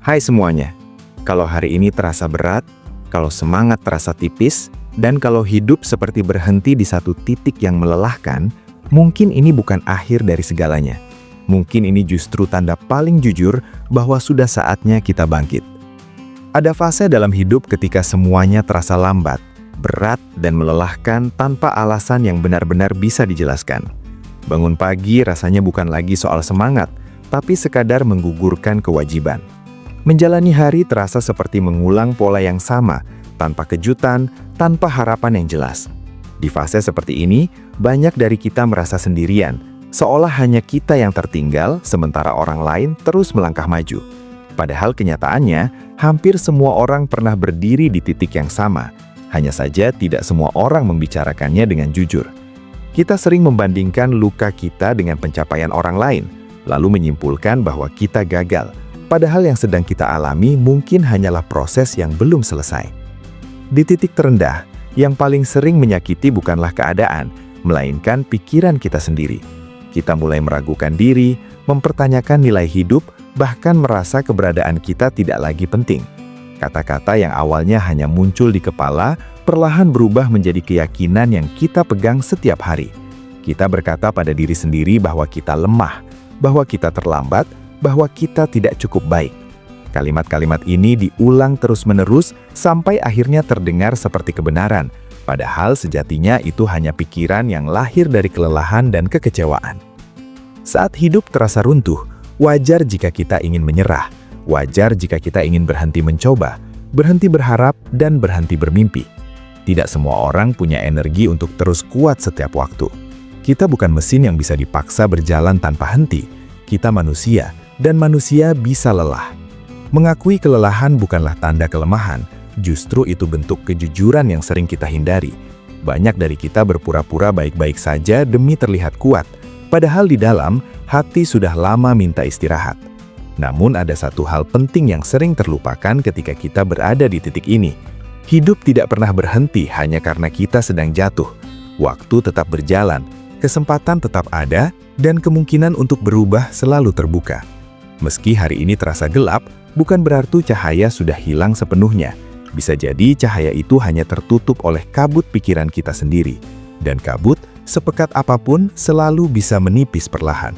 Hai semuanya, kalau hari ini terasa berat, kalau semangat terasa tipis, dan kalau hidup seperti berhenti di satu titik yang melelahkan, mungkin ini bukan akhir dari segalanya. Mungkin ini justru tanda paling jujur bahwa sudah saatnya kita bangkit. Ada fase dalam hidup ketika semuanya terasa lambat, berat, dan melelahkan tanpa alasan yang benar-benar bisa dijelaskan. Bangun pagi rasanya bukan lagi soal semangat, tapi sekadar menggugurkan kewajiban. Menjalani hari terasa seperti mengulang pola yang sama, tanpa kejutan, tanpa harapan yang jelas. Di fase seperti ini, banyak dari kita merasa sendirian, seolah hanya kita yang tertinggal, sementara orang lain terus melangkah maju. Padahal kenyataannya, hampir semua orang pernah berdiri di titik yang sama. Hanya saja tidak semua orang membicarakannya dengan jujur. Kita sering membandingkan luka kita dengan pencapaian orang lain, lalu menyimpulkan bahwa kita gagal. Padahal yang sedang kita alami mungkin hanyalah proses yang belum selesai. Di titik terendah, yang paling sering menyakiti bukanlah keadaan, melainkan pikiran kita sendiri. Kita mulai meragukan diri, mempertanyakan nilai hidup, bahkan merasa keberadaan kita tidak lagi penting. Kata-kata yang awalnya hanya muncul di kepala, perlahan berubah menjadi keyakinan yang kita pegang setiap hari. Kita berkata pada diri sendiri bahwa kita lemah, bahwa kita terlambat, bahwa kita tidak cukup baik. Kalimat-kalimat ini diulang terus-menerus sampai akhirnya terdengar seperti kebenaran, padahal sejatinya itu hanya pikiran yang lahir dari kelelahan dan kekecewaan. Saat hidup terasa runtuh, wajar jika kita ingin menyerah, wajar jika kita ingin berhenti mencoba, berhenti berharap, dan berhenti bermimpi. Tidak semua orang punya energi untuk terus kuat setiap waktu. Kita bukan mesin yang bisa dipaksa berjalan tanpa henti. Kita manusia, dan manusia bisa lelah. Mengakui kelelahan bukanlah tanda kelemahan, justru itu bentuk kejujuran yang sering kita hindari. Banyak dari kita berpura-pura baik-baik saja demi terlihat kuat, padahal di dalam, hati sudah lama minta istirahat. Namun ada satu hal penting yang sering terlupakan ketika kita berada di titik ini. Hidup tidak pernah berhenti hanya karena kita sedang jatuh. Waktu tetap berjalan, kesempatan tetap ada, dan kemungkinan untuk berubah selalu terbuka. Meski hari ini terasa gelap, bukan berarti cahaya sudah hilang sepenuhnya. Bisa jadi cahaya itu hanya tertutup oleh kabut pikiran kita sendiri. Dan kabut, sepekat apapun, selalu bisa menipis perlahan.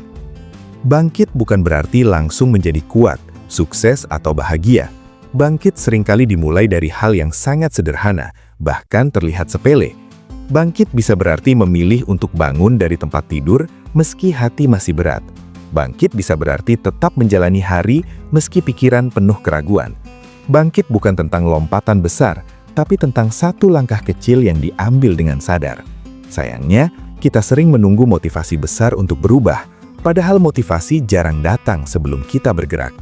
Bangkit bukan berarti langsung menjadi kuat, sukses, atau bahagia. Bangkit seringkali dimulai dari hal yang sangat sederhana, bahkan terlihat sepele. Bangkit bisa berarti memilih untuk bangun dari tempat tidur meski hati masih berat. Bangkit bisa berarti tetap menjalani hari meski pikiran penuh keraguan. Bangkit bukan tentang lompatan besar, tapi tentang satu langkah kecil yang diambil dengan sadar. Sayangnya, kita sering menunggu motivasi besar untuk berubah, padahal motivasi jarang datang sebelum kita bergerak.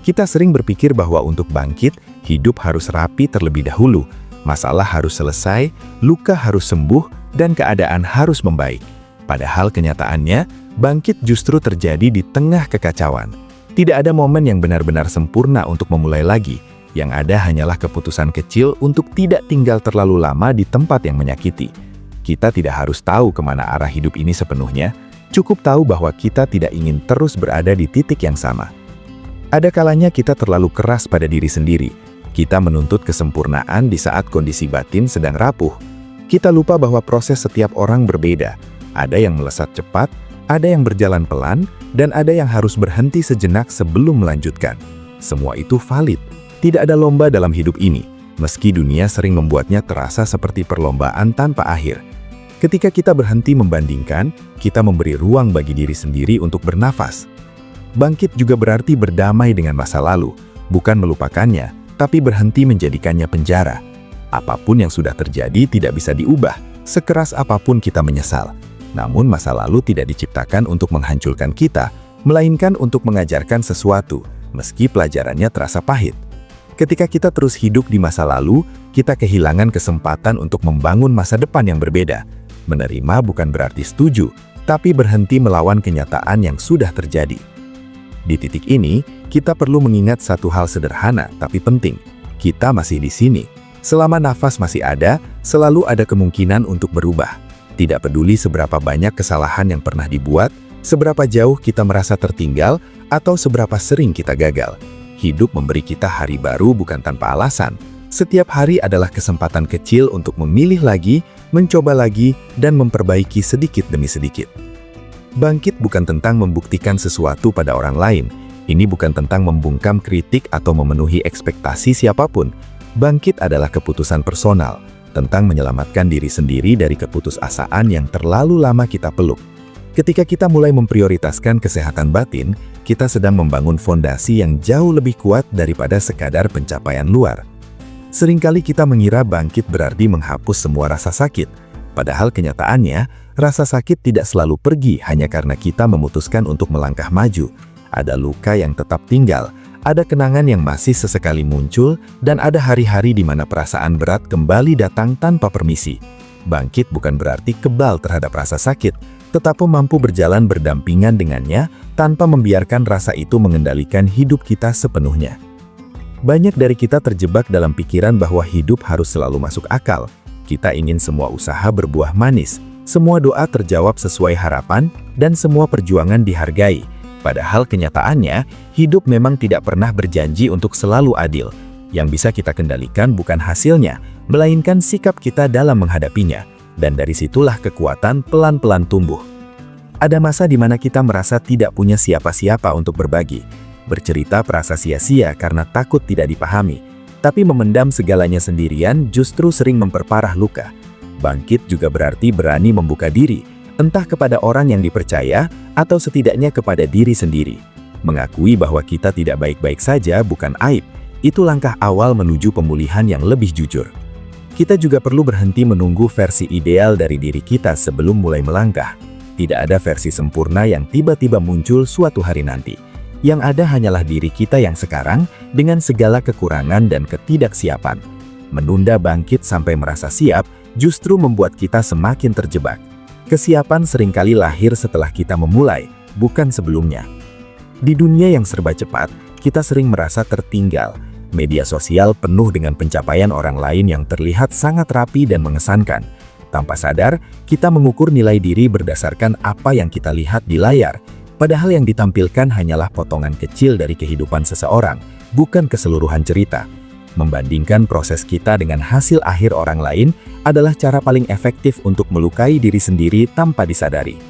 Kita sering berpikir bahwa untuk bangkit, hidup harus rapi terlebih dahulu, masalah harus selesai, luka harus sembuh, dan keadaan harus membaik. Padahal kenyataannya, bangkit justru terjadi di tengah kekacauan. Tidak ada momen yang benar-benar sempurna untuk memulai lagi. Yang ada hanyalah keputusan kecil untuk tidak tinggal terlalu lama di tempat yang menyakiti. Kita tidak harus tahu kemana arah hidup ini sepenuhnya, cukup tahu bahwa kita tidak ingin terus berada di titik yang sama. Ada kalanya kita terlalu keras pada diri sendiri. Kita menuntut kesempurnaan di saat kondisi batin sedang rapuh. Kita lupa bahwa proses setiap orang berbeda. Ada yang melesat cepat, ada yang berjalan pelan, dan ada yang harus berhenti sejenak sebelum melanjutkan. Semua itu valid. Tidak ada lomba dalam hidup ini, meski dunia sering membuatnya terasa seperti perlombaan tanpa akhir. Ketika kita berhenti membandingkan, kita memberi ruang bagi diri sendiri untuk bernafas. Bangkit juga berarti berdamai dengan masa lalu, bukan melupakannya, tapi berhenti menjadikannya penjara. Apapun yang sudah terjadi tidak bisa diubah, sekeras apapun kita menyesal. Namun masa lalu tidak diciptakan untuk menghancurkan kita, melainkan untuk mengajarkan sesuatu, meski pelajarannya terasa pahit. Ketika kita terus hidup di masa lalu, kita kehilangan kesempatan untuk membangun masa depan yang berbeda. Menerima bukan berarti setuju, tapi berhenti melawan kenyataan yang sudah terjadi. Di titik ini, kita perlu mengingat satu hal sederhana tapi penting. Kita masih di sini. Selama nafas masih ada, selalu ada kemungkinan untuk berubah. Tidak peduli seberapa banyak kesalahan yang pernah dibuat, seberapa jauh kita merasa tertinggal, atau seberapa sering kita gagal. Hidup memberi kita hari baru bukan tanpa alasan. Setiap hari adalah kesempatan kecil untuk memilih lagi, mencoba lagi, dan memperbaiki sedikit demi sedikit. Bangkit bukan tentang membuktikan sesuatu pada orang lain. Ini bukan tentang membungkam kritik atau memenuhi ekspektasi siapapun. Bangkit adalah keputusan personal, tentang menyelamatkan diri sendiri dari keputusasaan yang terlalu lama kita peluk. Ketika kita mulai memprioritaskan kesehatan batin, kita sedang membangun fondasi yang jauh lebih kuat daripada sekadar pencapaian luar. Seringkali kita mengira bangkit berarti menghapus semua rasa sakit, padahal kenyataannya, rasa sakit tidak selalu pergi hanya karena kita memutuskan untuk melangkah maju. Ada luka yang tetap tinggal, ada kenangan yang masih sesekali muncul, dan ada hari-hari di mana perasaan berat kembali datang tanpa permisi. Bangkit bukan berarti kebal terhadap rasa sakit, tetapi mampu berjalan berdampingan dengannya tanpa membiarkan rasa itu mengendalikan hidup kita sepenuhnya. Banyak dari kita terjebak dalam pikiran bahwa hidup harus selalu masuk akal. Kita ingin semua usaha berbuah manis, semua doa terjawab sesuai harapan, dan semua perjuangan dihargai. Padahal kenyataannya, hidup memang tidak pernah berjanji untuk selalu adil. Yang bisa kita kendalikan bukan hasilnya, melainkan sikap kita dalam menghadapinya. Dan dari situlah kekuatan pelan-pelan tumbuh. Ada masa di mana kita merasa tidak punya siapa-siapa untuk berbagi. Bercerita perasa sia-sia karena takut tidak dipahami. Tapi memendam segalanya sendirian justru sering memperparah luka. Bangkit juga berarti berani membuka diri, entah kepada orang yang dipercaya atau setidaknya kepada diri sendiri. Mengakui bahwa kita tidak baik-baik saja bukan aib. Itu langkah awal menuju pemulihan yang lebih jujur. Kita juga perlu berhenti menunggu versi ideal dari diri kita sebelum mulai melangkah. Tidak ada versi sempurna yang tiba-tiba muncul suatu hari nanti. Yang ada hanyalah diri kita yang sekarang dengan segala kekurangan dan ketidaksiapan. Menunda bangkit sampai merasa siap justru membuat kita semakin terjebak. Kesiapan seringkali lahir setelah kita memulai, bukan sebelumnya. Di dunia yang serba cepat, kita sering merasa tertinggal. Media sosial penuh dengan pencapaian orang lain yang terlihat sangat rapi dan mengesankan. Tanpa sadar, kita mengukur nilai diri berdasarkan apa yang kita lihat di layar. Padahal yang ditampilkan hanyalah potongan kecil dari kehidupan seseorang, bukan keseluruhan cerita. Membandingkan proses kita dengan hasil akhir orang lain adalah cara paling efektif untuk melukai diri sendiri tanpa disadari.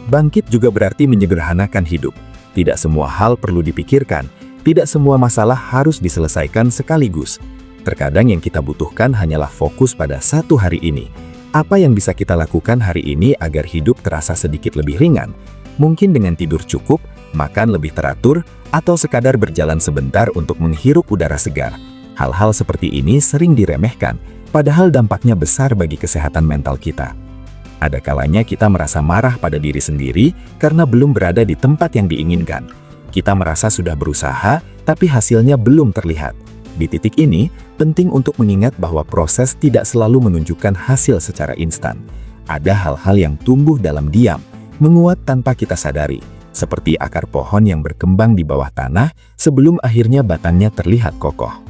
Bangkit juga berarti menyederhanakan hidup. Tidak semua hal perlu dipikirkan, tidak semua masalah harus diselesaikan sekaligus. Terkadang yang kita butuhkan hanyalah fokus pada satu hari ini. Apa yang bisa kita lakukan hari ini agar hidup terasa sedikit lebih ringan? Mungkin dengan tidur cukup, makan lebih teratur, atau sekadar berjalan sebentar untuk menghirup udara segar. Hal-hal seperti ini sering diremehkan, padahal dampaknya besar bagi kesehatan mental kita. Ada kalanya kita merasa marah pada diri sendiri karena belum berada di tempat yang diinginkan. Kita merasa sudah berusaha, tapi hasilnya belum terlihat. Di titik ini, penting untuk mengingat bahwa proses tidak selalu menunjukkan hasil secara instan. Ada hal-hal yang tumbuh dalam diam, menguat tanpa kita sadari, seperti akar pohon yang berkembang di bawah tanah sebelum akhirnya batangnya terlihat kokoh.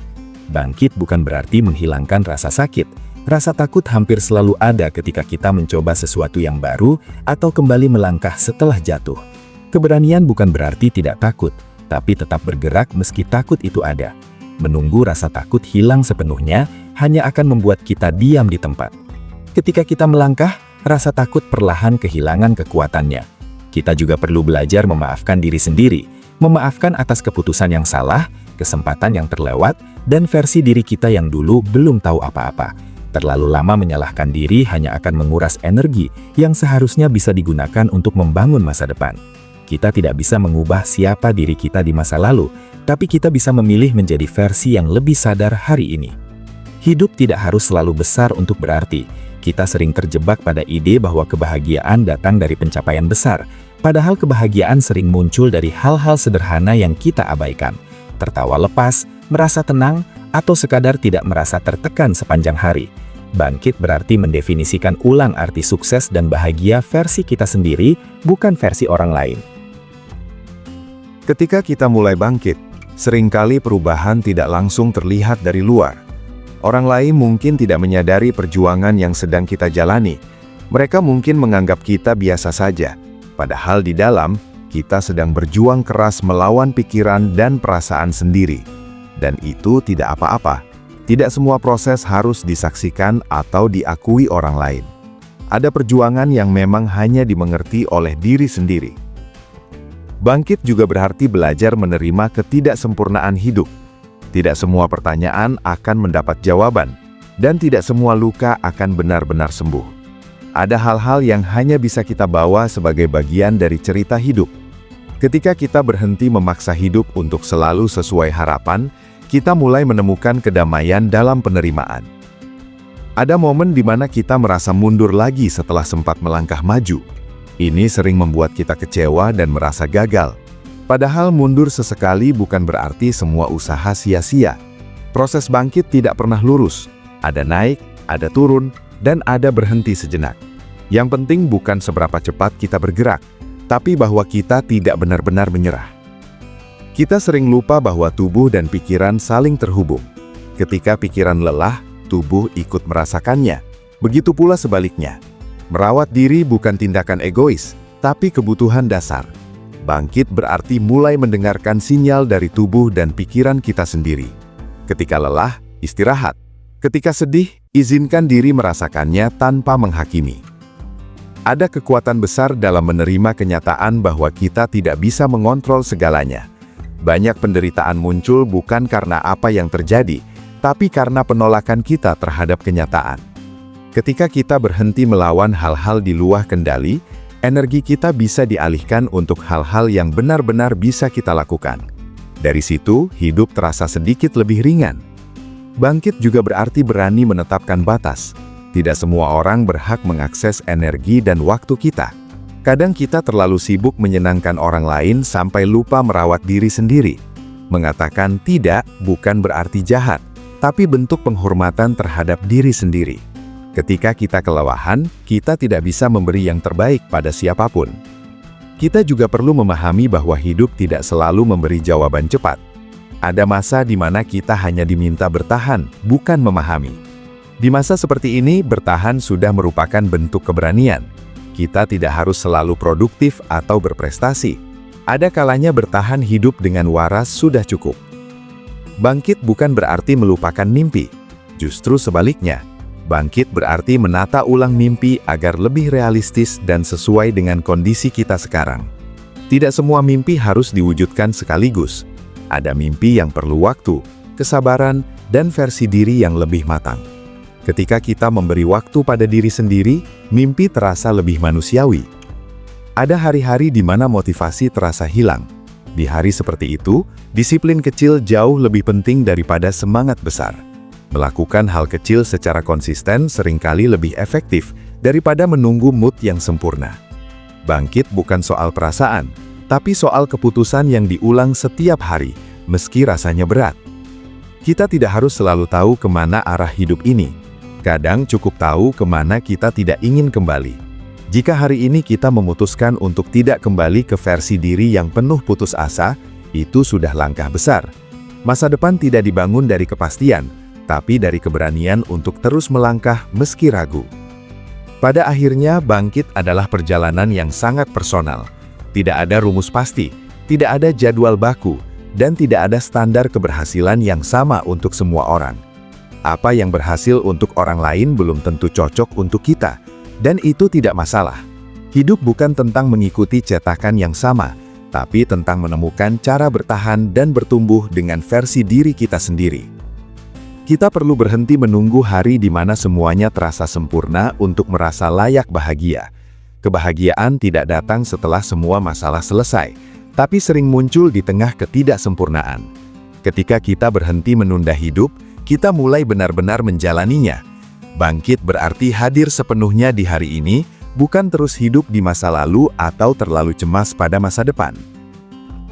Bangkit bukan berarti menghilangkan rasa sakit. Rasa takut hampir selalu ada ketika kita mencoba sesuatu yang baru atau kembali melangkah setelah jatuh. Keberanian bukan berarti tidak takut, tapi tetap bergerak meski takut itu ada. Menunggu rasa takut hilang sepenuhnya hanya akan membuat kita diam di tempat. Ketika kita melangkah, rasa takut perlahan kehilangan kekuatannya. Kita juga perlu belajar memaafkan diri sendiri, memaafkan atas keputusan yang salah, kesempatan yang terlewat, dan versi diri kita yang dulu belum tahu apa-apa. Terlalu lama menyalahkan diri hanya akan menguras energi yang seharusnya bisa digunakan untuk membangun masa depan. Kita tidak bisa mengubah siapa diri kita di masa lalu, tapi kita bisa memilih menjadi versi yang lebih sadar hari ini. Hidup tidak harus selalu besar untuk berarti. Kita sering terjebak pada ide bahwa kebahagiaan datang dari pencapaian besar, padahal kebahagiaan sering muncul dari hal-hal sederhana yang kita abaikan. Tertawa lepas, merasa tenang, atau sekadar tidak merasa tertekan sepanjang hari. Bangkit berarti mendefinisikan ulang arti sukses dan bahagia versi kita sendiri, bukan versi orang lain. Ketika kita mulai bangkit, seringkali perubahan tidak langsung terlihat dari luar. Orang lain mungkin tidak menyadari perjuangan yang sedang kita jalani. Mereka mungkin menganggap kita biasa saja, padahal di dalam, kita sedang berjuang keras melawan pikiran dan perasaan sendiri. Dan itu tidak apa-apa. Tidak semua proses harus disaksikan atau diakui orang lain. Ada perjuangan yang memang hanya dimengerti oleh diri sendiri. Bangkit juga berarti belajar menerima ketidaksempurnaan hidup. Tidak semua pertanyaan akan mendapat jawaban, dan tidak semua luka akan benar-benar sembuh. Ada hal-hal yang hanya bisa kita bawa sebagai bagian dari cerita hidup. Ketika kita berhenti memaksa hidup untuk selalu sesuai harapan, kita mulai menemukan kedamaian dalam penerimaan. Ada momen di mana kita merasa mundur lagi setelah sempat melangkah maju. Ini sering membuat kita kecewa dan merasa gagal. Padahal mundur sesekali bukan berarti semua usaha sia-sia. Proses bangkit tidak pernah lurus. Ada naik, ada turun, dan ada berhenti sejenak. Yang penting bukan seberapa cepat kita bergerak, tapi bahwa kita tidak benar-benar menyerah. Kita sering lupa bahwa tubuh dan pikiran saling terhubung. Ketika pikiran lelah, tubuh ikut merasakannya. Begitu pula sebaliknya. Merawat diri bukan tindakan egois, tapi kebutuhan dasar. Bangkit berarti mulai mendengarkan sinyal dari tubuh dan pikiran kita sendiri. Ketika lelah, istirahat. Ketika sedih, izinkan diri merasakannya tanpa menghakimi. Ada kekuatan besar dalam menerima kenyataan bahwa kita tidak bisa mengontrol segalanya. Banyak penderitaan muncul bukan karena apa yang terjadi, tapi karena penolakan kita terhadap kenyataan. Ketika kita berhenti melawan hal-hal di luar kendali, energi kita bisa dialihkan untuk hal-hal yang benar-benar bisa kita lakukan. Dari situ, hidup terasa sedikit lebih ringan. Bangkit juga berarti berani menetapkan batas. Tidak semua orang berhak mengakses energi dan waktu kita. Kadang kita terlalu sibuk menyenangkan orang lain sampai lupa merawat diri sendiri. Mengatakan tidak bukan berarti jahat, tapi bentuk penghormatan terhadap diri sendiri. Ketika kita kelelahan, kita tidak bisa memberi yang terbaik pada siapapun. Kita juga perlu memahami bahwa hidup tidak selalu memberi jawaban cepat. Ada masa di mana kita hanya diminta bertahan, bukan memahami. Di masa seperti ini, bertahan sudah merupakan bentuk keberanian. Kita tidak harus selalu produktif atau berprestasi. Ada kalanya bertahan hidup dengan waras sudah cukup. Bangkit bukan berarti melupakan mimpi. Justru sebaliknya, bangkit berarti menata ulang mimpi agar lebih realistis dan sesuai dengan kondisi kita sekarang. Tidak semua mimpi harus diwujudkan sekaligus. Ada mimpi yang perlu waktu, kesabaran, dan versi diri yang lebih matang. Ketika kita memberi waktu pada diri sendiri, mimpi terasa lebih manusiawi. Ada hari-hari di mana motivasi terasa hilang. Di hari seperti itu, disiplin kecil jauh lebih penting daripada semangat besar. Melakukan hal kecil secara konsisten seringkali lebih efektif daripada menunggu mood yang sempurna. Bangkit bukan soal perasaan, tapi soal keputusan yang diulang setiap hari, meski rasanya berat. Kita tidak harus selalu tahu kemana arah hidup ini. Kadang cukup tahu kemana kita tidak ingin kembali. Jika hari ini kita memutuskan untuk tidak kembali ke versi diri yang penuh putus asa, itu sudah langkah besar. Masa depan tidak dibangun dari kepastian, tapi dari keberanian untuk terus melangkah meski ragu. Pada akhirnya, bangkit adalah perjalanan yang sangat personal. Tidak ada rumus pasti, tidak ada jadwal baku, dan tidak ada standar keberhasilan yang sama untuk semua orang. Apa yang berhasil untuk orang lain belum tentu cocok untuk kita, dan itu tidak masalah. Hidup bukan tentang mengikuti cetakan yang sama, tapi tentang menemukan cara bertahan dan bertumbuh dengan versi diri kita sendiri. Kita perlu berhenti menunggu hari di mana semuanya terasa sempurna untuk merasa layak bahagia. Kebahagiaan tidak datang setelah semua masalah selesai, tapi sering muncul di tengah ketidaksempurnaan. Ketika kita berhenti menunda hidup, kita mulai benar-benar menjalaninya. Bangkit berarti hadir sepenuhnya di hari ini, bukan terus hidup di masa lalu atau terlalu cemas pada masa depan.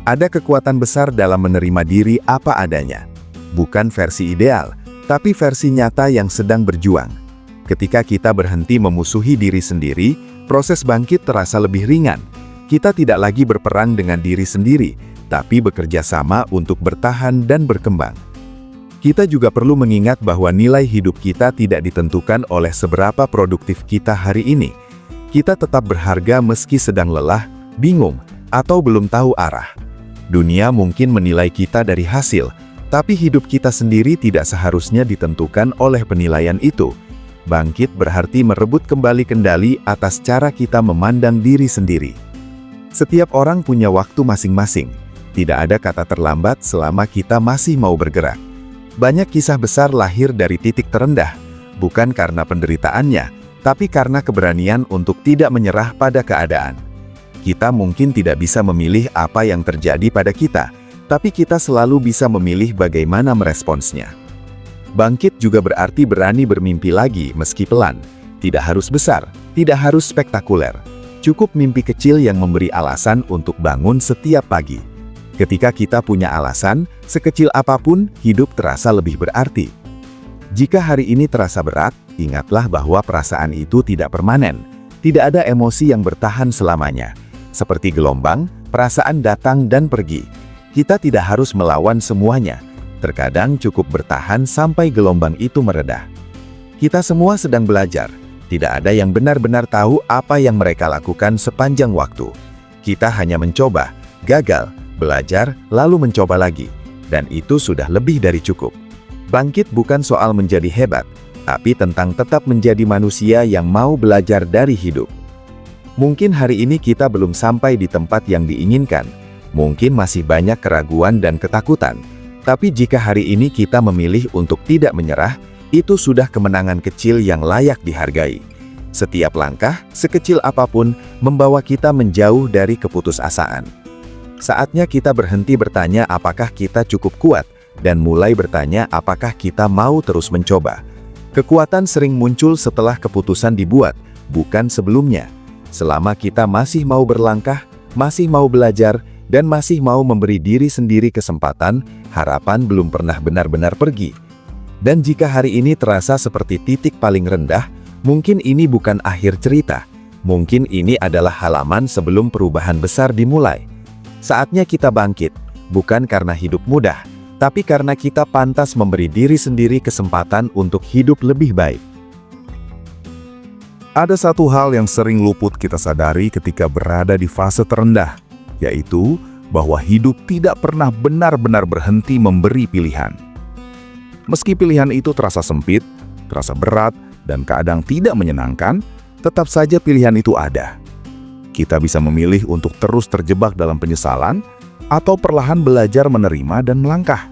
Ada kekuatan besar dalam menerima diri apa adanya. Bukan versi ideal, tapi versi nyata yang sedang berjuang. Ketika kita berhenti memusuhi diri sendiri, proses bangkit terasa lebih ringan. Kita tidak lagi berperang dengan diri sendiri, tapi bekerja sama untuk bertahan dan berkembang. Kita juga perlu mengingat bahwa nilai hidup kita tidak ditentukan oleh seberapa produktif kita hari ini. Kita tetap berharga meski sedang lelah, bingung, atau belum tahu arah. Dunia mungkin menilai kita dari hasil, tapi hidup kita sendiri tidak seharusnya ditentukan oleh penilaian itu. Bangkit berarti merebut kembali kendali atas cara kita memandang diri sendiri. Setiap orang punya waktu masing-masing. Tidak ada kata terlambat selama kita masih mau bergerak. Banyak kisah besar lahir dari titik terendah, bukan karena penderitaannya, tapi karena keberanian untuk tidak menyerah pada keadaan. Kita mungkin tidak bisa memilih apa yang terjadi pada kita, tapi kita selalu bisa memilih bagaimana meresponsnya. Bangkit juga berarti berani bermimpi lagi meski pelan. Tidak harus besar, tidak harus spektakuler. Cukup mimpi kecil yang memberi alasan untuk bangun setiap pagi. Ketika kita punya alasan, sekecil apapun, hidup terasa lebih berarti. Jika hari ini terasa berat, ingatlah bahwa perasaan itu tidak permanen. Tidak ada emosi yang bertahan selamanya. Seperti gelombang, perasaan datang dan pergi. Kita tidak harus melawan semuanya. Terkadang cukup bertahan sampai gelombang itu mereda. Kita semua sedang belajar. Tidak ada yang benar-benar tahu apa yang mereka lakukan sepanjang waktu. Kita hanya mencoba, gagal, belajar, lalu mencoba lagi. Dan itu sudah lebih dari cukup. Bangkit bukan soal menjadi hebat, tapi tentang tetap menjadi manusia yang mau belajar dari hidup. Mungkin hari ini kita belum sampai di tempat yang diinginkan. Mungkin masih banyak keraguan dan ketakutan. Tapi jika hari ini kita memilih untuk tidak menyerah, itu sudah kemenangan kecil yang layak dihargai. Setiap langkah, sekecil apapun, membawa kita menjauh dari keputusasaan. Saatnya kita berhenti bertanya apakah kita cukup kuat, dan mulai bertanya apakah kita mau terus mencoba. Kekuatan sering muncul setelah keputusan dibuat, bukan sebelumnya. Selama kita masih mau berlangkah, masih mau belajar, dan masih mau memberi diri sendiri kesempatan, harapan belum pernah benar-benar pergi. Dan jika hari ini terasa seperti titik paling rendah, mungkin ini bukan akhir cerita. Mungkin ini adalah halaman sebelum perubahan besar dimulai. Saatnya kita bangkit, bukan karena hidup mudah, tapi karena kita pantas memberi diri sendiri kesempatan untuk hidup lebih baik. Ada satu hal yang sering luput kita sadari ketika berada di fase terendah, yaitu bahwa hidup tidak pernah benar-benar berhenti memberi pilihan. Meski pilihan itu terasa sempit, terasa berat, dan kadang tidak menyenangkan, tetap saja pilihan itu ada. Kita bisa memilih untuk terus terjebak dalam penyesalan, atau perlahan belajar menerima dan melangkah.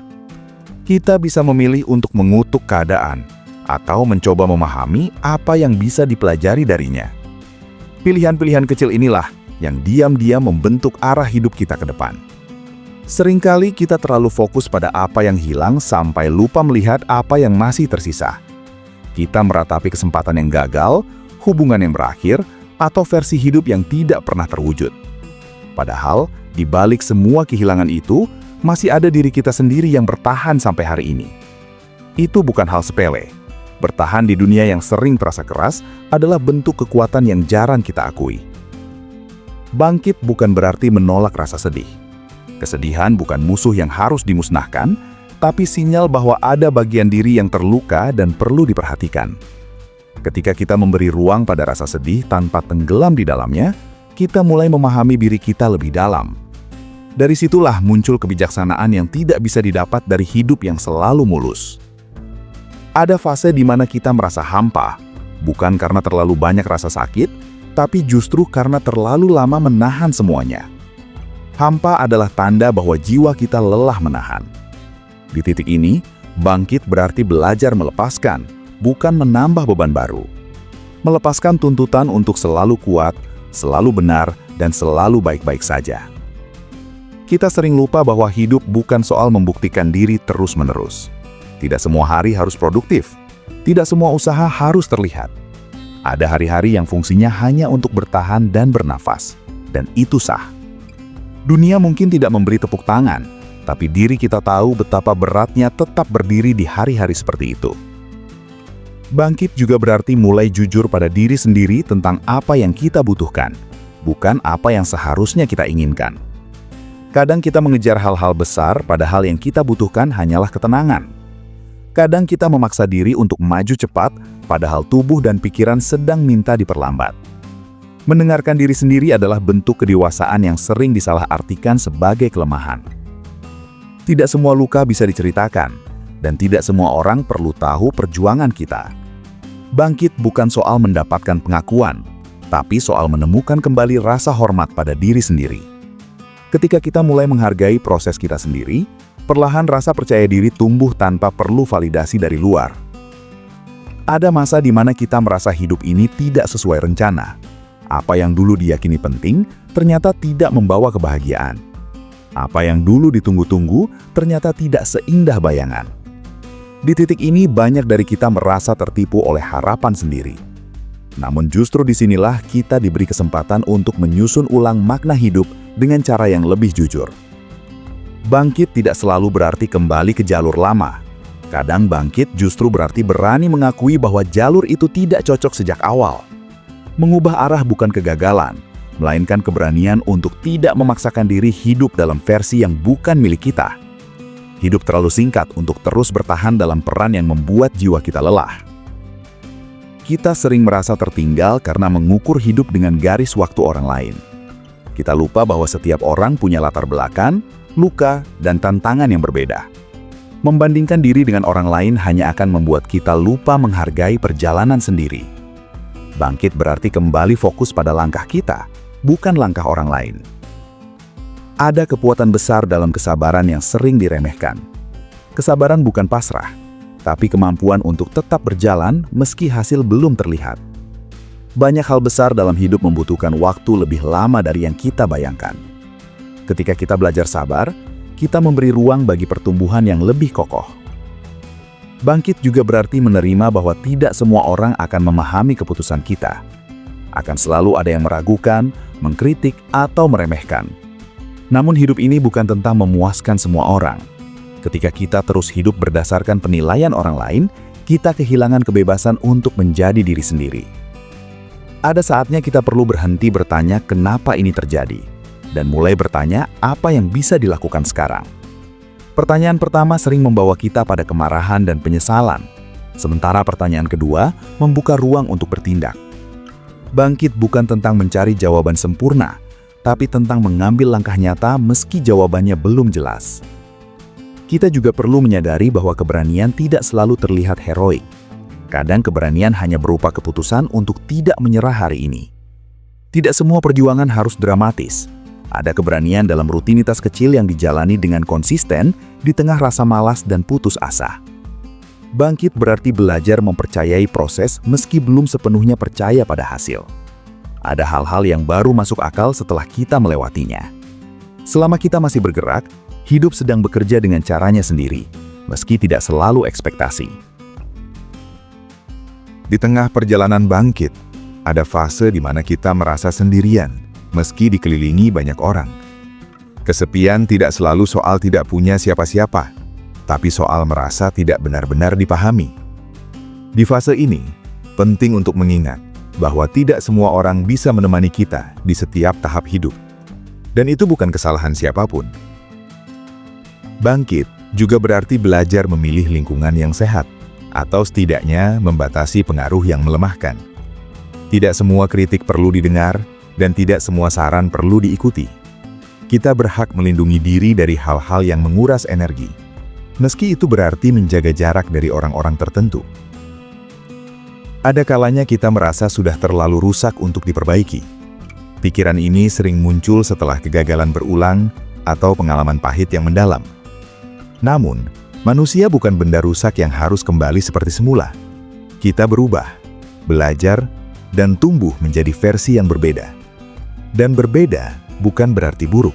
Kita bisa memilih untuk mengutuk keadaan, atau mencoba memahami apa yang bisa dipelajari darinya. Pilihan-pilihan kecil inilah yang diam-diam membentuk arah hidup kita ke depan. Seringkali kita terlalu fokus pada apa yang hilang sampai lupa melihat apa yang masih tersisa. Kita meratapi kesempatan yang gagal, hubungan yang berakhir, atau versi hidup yang tidak pernah terwujud. Padahal, di balik semua kehilangan itu, masih ada diri kita sendiri yang bertahan sampai hari ini. Itu bukan hal sepele. Bertahan di dunia yang sering terasa keras adalah bentuk kekuatan yang jarang kita akui. Bangkit bukan berarti menolak rasa sedih. Kesedihan bukan musuh yang harus dimusnahkan, tapi sinyal bahwa ada bagian diri yang terluka dan perlu diperhatikan. Ketika kita memberi ruang pada rasa sedih tanpa tenggelam di dalamnya, kita mulai memahami diri kita lebih dalam. Dari situlah muncul kebijaksanaan yang tidak bisa didapat dari hidup yang selalu mulus. Ada fase di mana kita merasa hampa, bukan karena terlalu banyak rasa sakit, tapi justru karena terlalu lama menahan semuanya. Hampa adalah tanda bahwa jiwa kita lelah menahan. Di titik ini, bangkit berarti belajar melepaskan, bukan menambah beban baru. Melepaskan tuntutan untuk selalu kuat, selalu benar, dan selalu baik-baik saja. Kita sering lupa bahwa hidup bukan soal membuktikan diri terus-menerus. Tidak semua hari harus produktif. Tidak semua usaha harus terlihat. Ada hari-hari yang fungsinya hanya untuk bertahan dan bernafas. Dan itu sah. Dunia mungkin tidak memberi tepuk tangan, tapi diri kita tahu betapa beratnya tetap berdiri di hari-hari seperti itu. Bangkit juga berarti mulai jujur pada diri sendiri tentang apa yang kita butuhkan, bukan apa yang seharusnya kita inginkan. Kadang kita mengejar hal-hal besar, padahal yang kita butuhkan hanyalah ketenangan. Kadang kita memaksa diri untuk maju cepat, padahal tubuh dan pikiran sedang minta diperlambat. Mendengarkan diri sendiri adalah bentuk kedewasaan yang sering disalahartikan sebagai kelemahan. Tidak semua luka bisa diceritakan, dan tidak semua orang perlu tahu perjuangan kita. Bangkit bukan soal mendapatkan pengakuan, tapi soal menemukan kembali rasa hormat pada diri sendiri. Ketika kita mulai menghargai proses kita sendiri, perlahan rasa percaya diri tumbuh tanpa perlu validasi dari luar. Ada masa di mana kita merasa hidup ini tidak sesuai rencana. Apa yang dulu diyakini penting, ternyata tidak membawa kebahagiaan. Apa yang dulu ditunggu-tunggu, ternyata tidak seindah bayangan. Di titik ini, banyak dari kita merasa tertipu oleh harapan sendiri. Namun justru disinilah kita diberi kesempatan untuk menyusun ulang makna hidup dengan cara yang lebih jujur. Bangkit tidak selalu berarti kembali ke jalur lama. Kadang bangkit justru berarti berani mengakui bahwa jalur itu tidak cocok sejak awal. Mengubah arah bukan kegagalan, melainkan keberanian untuk tidak memaksakan diri hidup dalam versi yang bukan milik kita. Hidup terlalu singkat untuk terus bertahan dalam peran yang membuat jiwa kita lelah. Kita sering merasa tertinggal karena mengukur hidup dengan garis waktu orang lain. Kita lupa bahwa setiap orang punya latar belakang, luka, dan tantangan yang berbeda. Membandingkan diri dengan orang lain hanya akan membuat kita lupa menghargai perjalanan sendiri. Bangkit berarti kembali fokus pada langkah kita, bukan langkah orang lain. Ada kekuatan besar dalam kesabaran yang sering diremehkan. Kesabaran bukan pasrah, tapi kemampuan untuk tetap berjalan meski hasil belum terlihat. Banyak hal besar dalam hidup membutuhkan waktu lebih lama dari yang kita bayangkan. Ketika kita belajar sabar, kita memberi ruang bagi pertumbuhan yang lebih kokoh. Bangkit juga berarti menerima bahwa tidak semua orang akan memahami keputusan kita. Akan selalu ada yang meragukan, mengkritik, atau meremehkan. Namun hidup ini bukan tentang memuaskan semua orang. Ketika kita terus hidup berdasarkan penilaian orang lain, kita kehilangan kebebasan untuk menjadi diri sendiri. Ada saatnya kita perlu berhenti bertanya kenapa ini terjadi, dan mulai bertanya apa yang bisa dilakukan sekarang. Pertanyaan pertama sering membawa kita pada kemarahan dan penyesalan, sementara pertanyaan kedua membuka ruang untuk bertindak. Bangkit bukan tentang mencari jawaban sempurna, tapi tentang mengambil langkah nyata meski jawabannya belum jelas. Kita juga perlu menyadari bahwa keberanian tidak selalu terlihat heroik. Kadang keberanian hanya berupa keputusan untuk tidak menyerah hari ini. Tidak semua perjuangan harus dramatis. Ada keberanian dalam rutinitas kecil yang dijalani dengan konsisten di tengah rasa malas dan putus asa. Bangkit berarti belajar mempercayai proses meski belum sepenuhnya percaya pada hasil. Ada hal-hal yang baru masuk akal setelah kita melewatinya. Selama kita masih bergerak, hidup sedang bekerja dengan caranya sendiri, meski tidak selalu ekspektasi. Di tengah perjalanan bangkit, ada fase di mana kita merasa sendirian, meski dikelilingi banyak orang. Kesepian tidak selalu soal tidak punya siapa-siapa, tapi soal merasa tidak benar-benar dipahami. Di fase ini, penting untuk mengingat bahwa tidak semua orang bisa menemani kita di setiap tahap hidup. Dan itu bukan kesalahan siapapun. Bangkit juga berarti belajar memilih lingkungan yang sehat, atau setidaknya membatasi pengaruh yang melemahkan. Tidak semua kritik perlu didengar, dan tidak semua saran perlu diikuti. Kita berhak melindungi diri dari hal-hal yang menguras energi, meski itu berarti menjaga jarak dari orang-orang tertentu. Ada kalanya kita merasa sudah terlalu rusak untuk diperbaiki. Pikiran ini sering muncul setelah kegagalan berulang atau pengalaman pahit yang mendalam. Namun, manusia bukan benda rusak yang harus kembali seperti semula. Kita berubah, belajar, dan tumbuh menjadi versi yang berbeda. Dan berbeda bukan berarti buruk.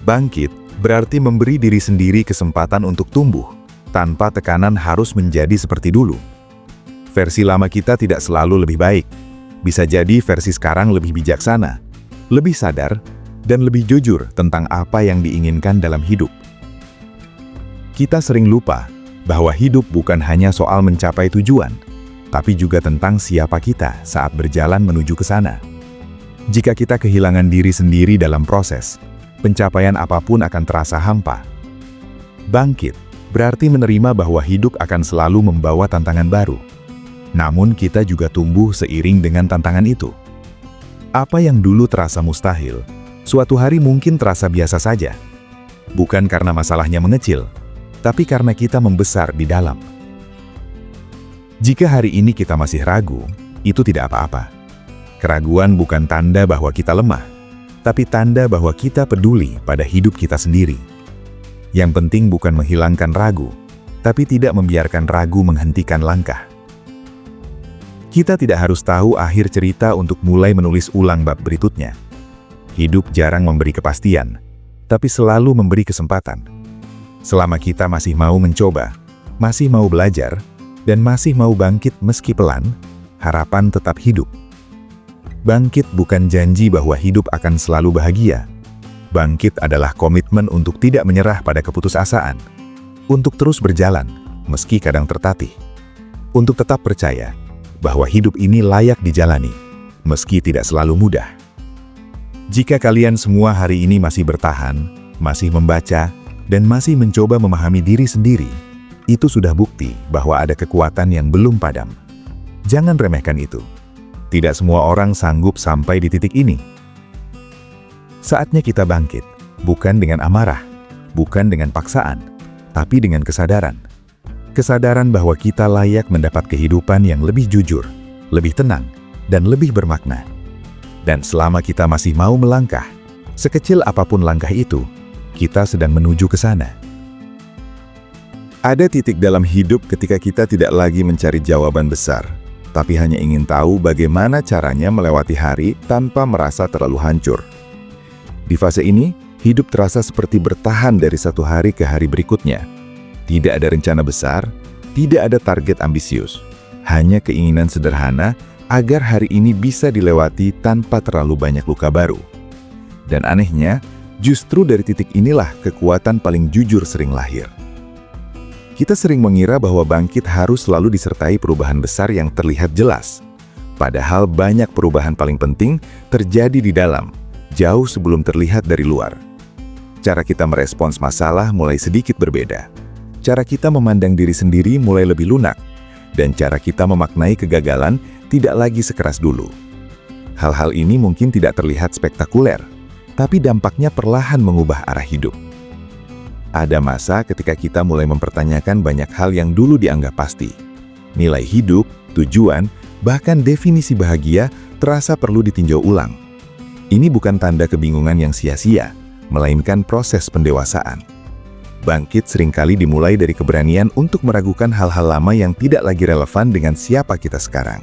Bangkit berarti memberi diri sendiri kesempatan untuk tumbuh, tanpa tekanan harus menjadi seperti dulu. Versi lama kita tidak selalu lebih baik. Bisa jadi versi sekarang lebih bijaksana, lebih sadar, dan lebih jujur tentang apa yang diinginkan dalam hidup. Kita sering lupa bahwa hidup bukan hanya soal mencapai tujuan, tapi juga tentang siapa kita saat berjalan menuju ke sana. Jika kita kehilangan diri sendiri dalam proses, pencapaian apapun akan terasa hampa. Bangkit berarti menerima bahwa hidup akan selalu membawa tantangan baru. Namun kita juga tumbuh seiring dengan tantangan itu. Apa yang dulu terasa mustahil, suatu hari mungkin terasa biasa saja. Bukan karena masalahnya mengecil, tapi karena kita membesar di dalam. Jika hari ini kita masih ragu, itu tidak apa-apa. Keraguan bukan tanda bahwa kita lemah, tapi tanda bahwa kita peduli pada hidup kita sendiri. Yang penting bukan menghilangkan ragu, tapi tidak membiarkan ragu menghentikan langkah. Kita tidak harus tahu akhir cerita untuk mulai menulis ulang bab berikutnya. Hidup jarang memberi kepastian, tapi selalu memberi kesempatan. Selama kita masih mau mencoba, masih mau belajar, dan masih mau bangkit meski pelan, harapan tetap hidup. Bangkit bukan janji bahwa hidup akan selalu bahagia. Bangkit adalah komitmen untuk tidak menyerah pada keputusasaan, untuk terus berjalan, meski kadang tertatih, untuk tetap percaya bahwa hidup ini layak dijalani, meski tidak selalu mudah. Jika kalian semua hari ini masih bertahan, masih membaca, dan masih mencoba memahami diri sendiri, itu sudah bukti bahwa ada kekuatan yang belum padam. Jangan remehkan itu. Tidak semua orang sanggup sampai di titik ini. Saatnya kita bangkit, bukan dengan amarah, bukan dengan paksaan, tapi dengan kesadaran. Kesadaran bahwa kita layak mendapat kehidupan yang lebih jujur, lebih tenang, dan lebih bermakna. Dan selama kita masih mau melangkah, sekecil apapun langkah itu, kita sedang menuju ke sana. Ada titik dalam hidup ketika kita tidak lagi mencari jawaban besar, tapi hanya ingin tahu bagaimana caranya melewati hari tanpa merasa terlalu hancur. Di fase ini, hidup terasa seperti bertahan dari satu hari ke hari berikutnya. Tidak ada rencana besar, tidak ada target ambisius, hanya keinginan sederhana agar hari ini bisa dilewati tanpa terlalu banyak luka baru. Dan anehnya, justru dari titik inilah kekuatan paling jujur sering lahir. Kita sering mengira bahwa bangkit harus selalu disertai perubahan besar yang terlihat jelas. Padahal banyak perubahan paling penting terjadi di dalam, jauh sebelum terlihat dari luar. Cara kita merespons masalah mulai sedikit berbeda. Cara kita memandang diri sendiri mulai lebih lunak, dan cara kita memaknai kegagalan tidak lagi sekeras dulu. Hal-hal ini mungkin tidak terlihat spektakuler, tapi dampaknya perlahan mengubah arah hidup. Ada masa ketika kita mulai mempertanyakan banyak hal yang dulu dianggap pasti. Nilai hidup, tujuan, bahkan definisi bahagia terasa perlu ditinjau ulang. Ini bukan tanda kebingungan yang sia-sia, melainkan proses pendewasaan. Bangkit seringkali dimulai dari keberanian untuk meragukan hal-hal lama yang tidak lagi relevan dengan siapa kita sekarang.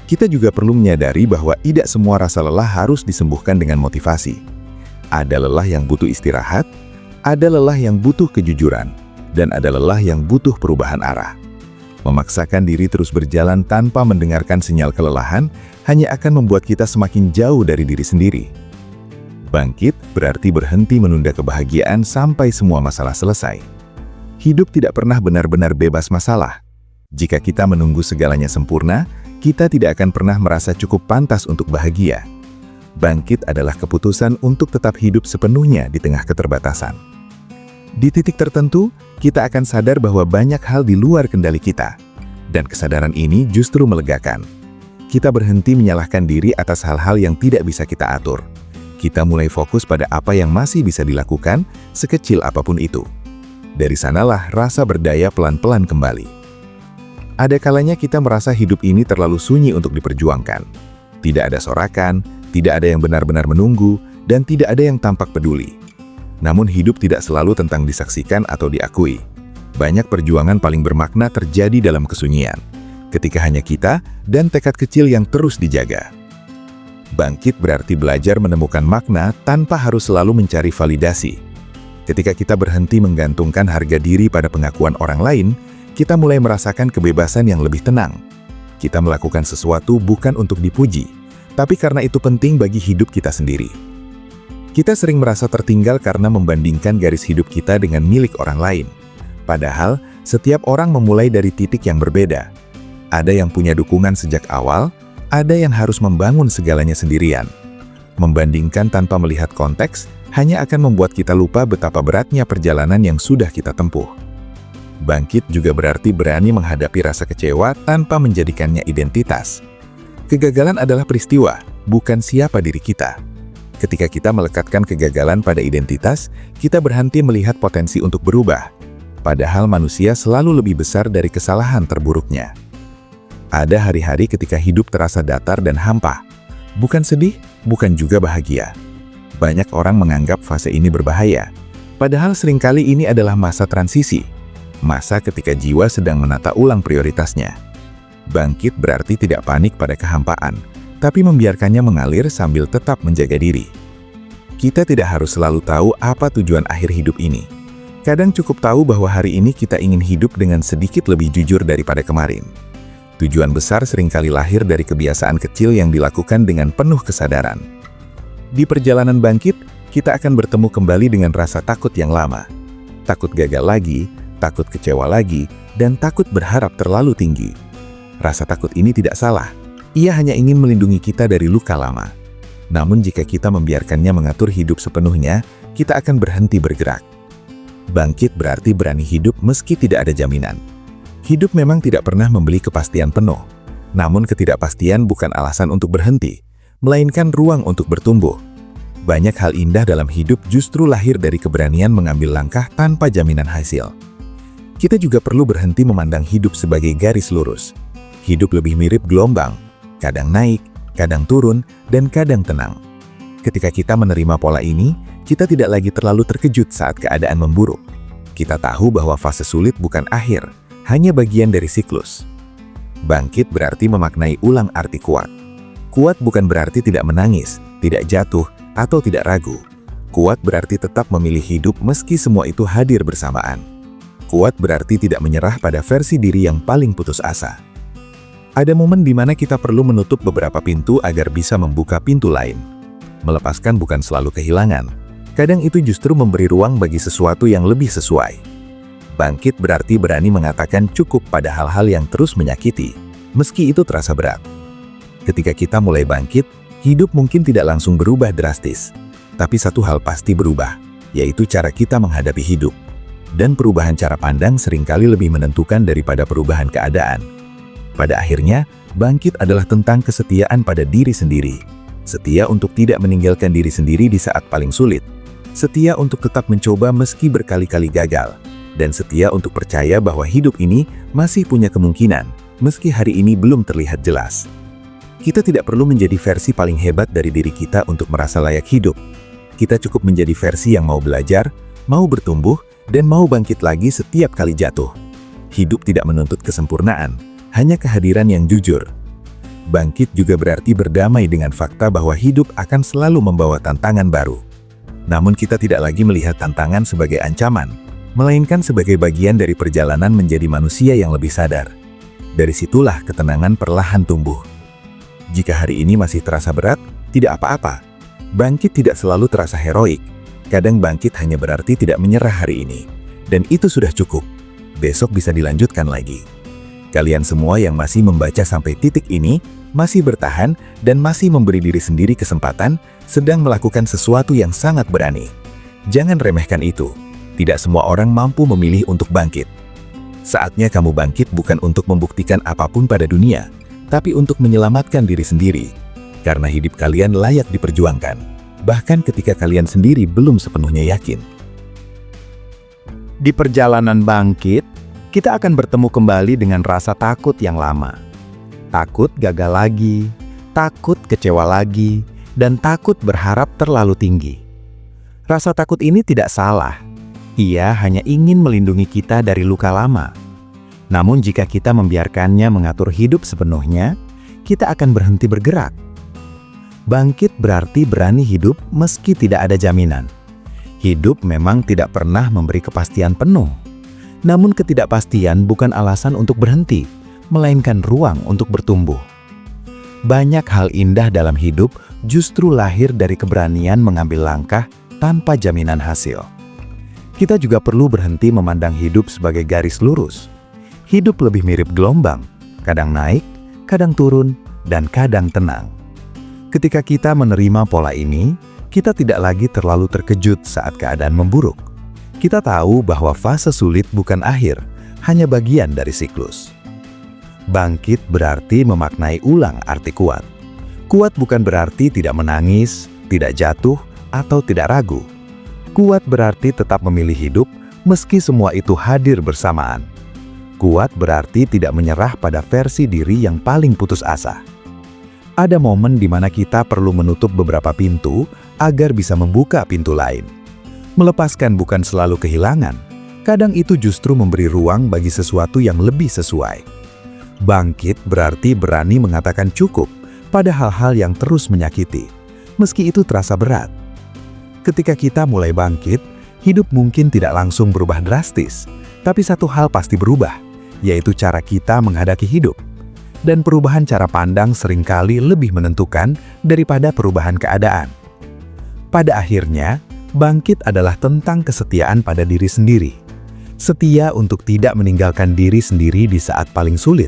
Kita juga perlu menyadari bahwa tidak semua rasa lelah harus disembuhkan dengan motivasi. Ada lelah yang butuh istirahat, ada lelah yang butuh kejujuran, dan ada lelah yang butuh perubahan arah. Memaksakan diri terus berjalan tanpa mendengarkan sinyal kelelahan hanya akan membuat kita semakin jauh dari diri sendiri. Bangkit berarti berhenti menunda kebahagiaan sampai semua masalah selesai. Hidup tidak pernah benar-benar bebas masalah. Jika kita menunggu segalanya sempurna, kita tidak akan pernah merasa cukup pantas untuk bahagia. Bangkit adalah keputusan untuk tetap hidup sepenuhnya di tengah keterbatasan. Di titik tertentu, kita akan sadar bahwa banyak hal di luar kendali kita. Dan kesadaran ini justru melegakan. Kita berhenti menyalahkan diri atas hal-hal yang tidak bisa kita atur. Kita mulai fokus pada apa yang masih bisa dilakukan, sekecil apapun itu. Dari sanalah rasa berdaya pelan-pelan kembali. Ada kalanya kita merasa hidup ini terlalu sunyi untuk diperjuangkan. Tidak ada sorakan, tidak ada yang benar-benar menunggu, dan tidak ada yang tampak peduli. Namun hidup tidak selalu tentang disaksikan atau diakui. Banyak perjuangan paling bermakna terjadi dalam kesunyian, ketika hanya kita dan tekad kecil yang terus dijaga. Bangkit berarti belajar menemukan makna tanpa harus selalu mencari validasi. Ketika kita berhenti menggantungkan harga diri pada pengakuan orang lain, kita mulai merasakan kebebasan yang lebih tenang. Kita melakukan sesuatu bukan untuk dipuji, tapi karena itu penting bagi hidup kita sendiri. Kita sering merasa tertinggal karena membandingkan garis hidup kita dengan milik orang lain. Padahal, setiap orang memulai dari titik yang berbeda. Ada yang punya dukungan sejak awal, ada yang harus membangun segalanya sendirian. Membandingkan tanpa melihat konteks hanya akan membuat kita lupa betapa beratnya perjalanan yang sudah kita tempuh. Bangkit juga berarti berani menghadapi rasa kecewa tanpa menjadikannya identitas. Kegagalan adalah peristiwa, bukan siapa diri kita. Ketika kita melekatkan kegagalan pada identitas, kita berhenti melihat potensi untuk berubah. Padahal manusia selalu lebih besar dari kesalahan terburuknya. Ada hari-hari ketika hidup terasa datar dan hampa. Bukan sedih, bukan juga bahagia. Banyak orang menganggap fase ini berbahaya. Padahal seringkali ini adalah masa transisi. Masa ketika jiwa sedang menata ulang prioritasnya. Bangkit berarti tidak panik pada kehampaan, tapi membiarkannya mengalir sambil tetap menjaga diri. Kita tidak harus selalu tahu apa tujuan akhir hidup ini. Kadang cukup tahu bahwa hari ini kita ingin hidup dengan sedikit lebih jujur daripada kemarin. Tujuan besar seringkali lahir dari kebiasaan kecil yang dilakukan dengan penuh kesadaran. Di perjalanan bangkit, kita akan bertemu kembali dengan rasa takut yang lama. Takut gagal lagi, takut kecewa lagi, dan takut berharap terlalu tinggi. Rasa takut ini tidak salah. Ia hanya ingin melindungi kita dari luka lama. Namun jika kita membiarkannya mengatur hidup sepenuhnya, kita akan berhenti bergerak. Bangkit berarti berani hidup meski tidak ada jaminan. Hidup memang tidak pernah membeli kepastian penuh. Namun ketidakpastian bukan alasan untuk berhenti, melainkan ruang untuk bertumbuh. Banyak hal indah dalam hidup justru lahir dari keberanian mengambil langkah tanpa jaminan hasil. Kita juga perlu berhenti memandang hidup sebagai garis lurus. Hidup lebih mirip gelombang, kadang naik, kadang turun, dan kadang tenang. Ketika kita menerima pola ini, kita tidak lagi terlalu terkejut saat keadaan memburuk. Kita tahu bahwa fase sulit bukan akhir, hanya bagian dari siklus. Bangkit berarti memaknai ulang arti kuat. Kuat bukan berarti tidak menangis, tidak jatuh, atau tidak ragu. Kuat berarti tetap memilih hidup meski semua itu hadir bersamaan. Kuat berarti tidak menyerah pada versi diri yang paling putus asa. Ada momen di mana kita perlu menutup beberapa pintu agar bisa membuka pintu lain. Melepaskan bukan selalu kehilangan. Kadang itu justru memberi ruang bagi sesuatu yang lebih sesuai. Bangkit berarti berani mengatakan cukup pada hal-hal yang terus menyakiti, meski itu terasa berat. Ketika kita mulai bangkit, hidup mungkin tidak langsung berubah drastis. Tapi satu hal pasti berubah, yaitu cara kita menghadapi hidup. Dan perubahan cara pandang seringkali lebih menentukan daripada perubahan keadaan. Pada akhirnya, bangkit adalah tentang kesetiaan pada diri sendiri. Setia untuk tidak meninggalkan diri sendiri di saat paling sulit. Setia untuk tetap mencoba meski berkali-kali gagal. Dan setia untuk percaya bahwa hidup ini masih punya kemungkinan, meski hari ini belum terlihat jelas. Kita tidak perlu menjadi versi paling hebat dari diri kita untuk merasa layak hidup. Kita cukup menjadi versi yang mau belajar, mau bertumbuh, dan mau bangkit lagi setiap kali jatuh. Hidup tidak menuntut kesempurnaan, hanya kehadiran yang jujur. Bangkit juga berarti berdamai dengan fakta bahwa hidup akan selalu membawa tantangan baru. Namun kita tidak lagi melihat tantangan sebagai ancaman, melainkan sebagai bagian dari perjalanan menjadi manusia yang lebih sadar. Dari situlah ketenangan perlahan tumbuh. Jika hari ini masih terasa berat, tidak apa-apa. Bangkit tidak selalu terasa heroik. Kadang bangkit hanya berarti tidak menyerah hari ini. Dan itu sudah cukup. Besok bisa dilanjutkan lagi. Kalian semua yang masih membaca sampai titik ini, masih bertahan, dan masih memberi diri sendiri kesempatan, sedang melakukan sesuatu yang sangat berani. Jangan remehkan itu. Tidak semua orang mampu memilih untuk bangkit. Saatnya kamu bangkit bukan untuk membuktikan apapun pada dunia, tapi untuk menyelamatkan diri sendiri. Karena hidup kalian layak diperjuangkan, bahkan ketika kalian sendiri belum sepenuhnya yakin. Di perjalanan bangkit, kita akan bertemu kembali dengan rasa takut yang lama. Takut gagal lagi, takut kecewa lagi, dan takut berharap terlalu tinggi. Rasa takut ini tidak salah. Ia hanya ingin melindungi kita dari luka lama. Namun jika kita membiarkannya mengatur hidup sepenuhnya, kita akan berhenti bergerak. Bangkit berarti berani hidup meski tidak ada jaminan. Hidup memang tidak pernah memberi kepastian penuh. Namun ketidakpastian bukan alasan untuk berhenti, melainkan ruang untuk bertumbuh. Banyak hal indah dalam hidup justru lahir dari keberanian mengambil langkah tanpa jaminan hasil. Kita juga perlu berhenti memandang hidup sebagai garis lurus. Hidup lebih mirip gelombang, kadang naik, kadang turun, dan kadang tenang. Ketika kita menerima pola ini, kita tidak lagi terlalu terkejut saat keadaan memburuk. Kita tahu bahwa fase sulit bukan akhir, hanya bagian dari siklus. Bangkit berarti memaknai ulang arti kuat. Kuat bukan berarti tidak menangis, tidak jatuh, atau tidak ragu. Kuat berarti tetap memilih hidup meski semua itu hadir bersamaan. Kuat berarti tidak menyerah pada versi diri yang paling putus asa. Ada momen di mana kita perlu menutup beberapa pintu agar bisa membuka pintu lain. Melepaskan bukan selalu kehilangan, kadang itu justru memberi ruang bagi sesuatu yang lebih sesuai. Bangkit berarti berani mengatakan cukup pada hal-hal yang terus menyakiti, meski itu terasa berat. Ketika kita mulai bangkit, hidup mungkin tidak langsung berubah drastis, tapi satu hal pasti berubah, yaitu cara kita menghadapi hidup. Dan perubahan cara pandang seringkali lebih menentukan daripada perubahan keadaan. Pada akhirnya, bangkit adalah tentang kesetiaan pada diri sendiri. Setia untuk tidak meninggalkan diri sendiri di saat paling sulit.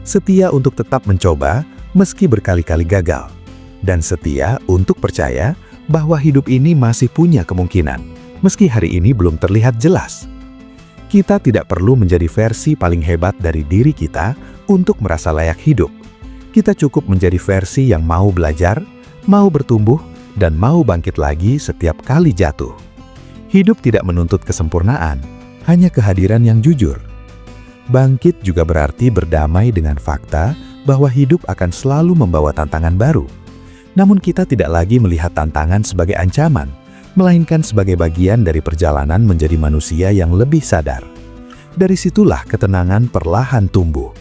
Setia untuk tetap mencoba meski berkali-kali gagal. Dan setia untuk percaya bahwa hidup ini masih punya kemungkinan, meski hari ini belum terlihat jelas. Kita tidak perlu menjadi versi paling hebat dari diri kita untuk merasa layak hidup. Kita cukup menjadi versi yang mau belajar, mau bertumbuh, dan mau bangkit lagi setiap kali jatuh. Hidup tidak menuntut kesempurnaan, hanya kehadiran yang jujur. Bangkit juga berarti berdamai dengan fakta bahwa hidup akan selalu membawa tantangan baru. Namun kita tidak lagi melihat tantangan sebagai ancaman, melainkan sebagai bagian dari perjalanan menjadi manusia yang lebih sadar. Dari situlah ketenangan perlahan tumbuh.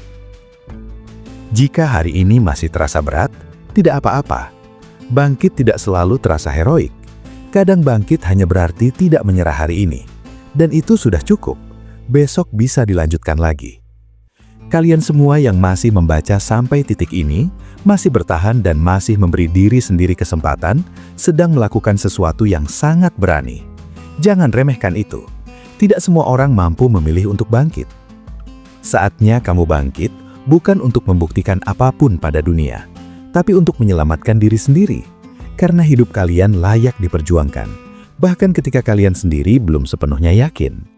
Jika hari ini masih terasa berat, tidak apa-apa. Bangkit tidak selalu terasa heroik. Kadang bangkit hanya berarti tidak menyerah hari ini. Dan itu sudah cukup. Besok bisa dilanjutkan lagi. Kalian semua yang masih membaca sampai titik ini, masih bertahan dan masih memberi diri sendiri kesempatan, sedang melakukan sesuatu yang sangat berani. Jangan remehkan itu. Tidak semua orang mampu memilih untuk bangkit. Saatnya kamu bangkit, bukan untuk membuktikan apapun pada dunia, tapi untuk menyelamatkan diri sendiri. Karena hidup kalian layak diperjuangkan, bahkan ketika kalian sendiri belum sepenuhnya yakin.